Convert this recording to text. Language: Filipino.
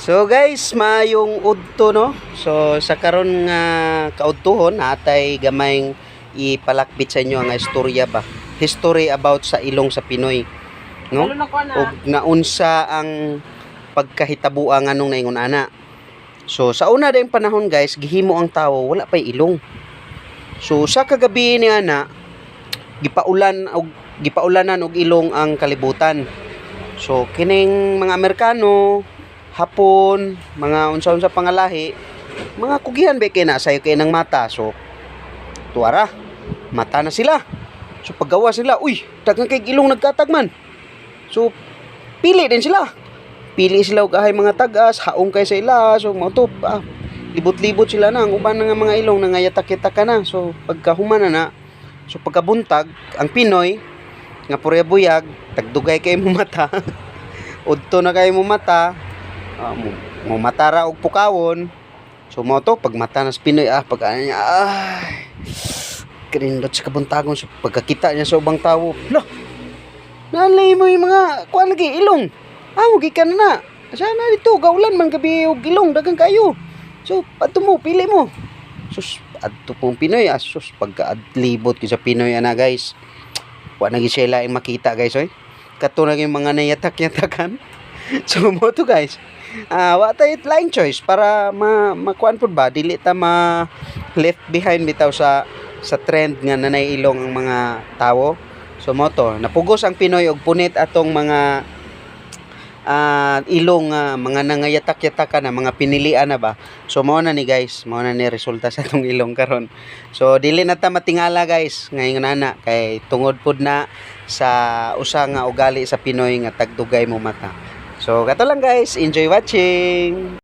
So guys, mayong udto no. So sa karon nga kaudtohon natay gamayng ipalakbit sa inyo nga istorya ba. History about sa ilong sa Pinoy, no? Ug naunsa ang pagkahitabuan nganong naingon ana. So sa una dayong panahon guys, gihimo ang tawo wala pay ilong. So sa kagabi ni ana gipaulanan og ilong ang kalibutan. So kining mga Amerikano, Hapon, mga unsa-unsa pangalahi, mga kugihan ba kay na sayo kay ng mata. So tuara, mata na sila. So paggawa sila, uy, daghang kay ilong nagkatagman. So pili din sila. Pili sila og ahay mga tagas, haong kay sa ila. So mao to, libot-libot sila na ang uban nga mga ilong nangayatak-yatak na. So pagkahuman na, so pagkabuntag ang Pinoy nga pure buyag, tagdugay kay mo mata. Udto na kay mo mata. Mo matara og pukawon. So mo to pag mata na sa Pinoy pag ano niya kinindot sa kabuntagon. So pagkakita niya sa ubang tawo, lah nalay mo yung mga kuan lagi ilong, mo gikan na sana dito gaulan man gabi og ilong daghang kayo. So adto mo pili mo. Sus adto pong Pinoy sus pagkaadlibot ki sa Pinoy ana guys, wa na gisela ang makita guys oy, kato na yung mga nayatak-yatakan. So mo to guys, wa tayo line choice para makuan pud ba dili ta ma left behind bitaw sa trend nga nanay ilong ang mga tawo. So mo to napugos ang Pinoy og punit atong mga ilong mga nangayatak-yatakan na mga pinilian na ba. So mao na ni guys, mao na ni resulta sa atong ilong karon. So dili na ta matingala guys ngayon nana kay tungod pud na sa usa nga ugali sa Pinoy nga tagdugay mo mata. So kato lang guys, enjoy watching.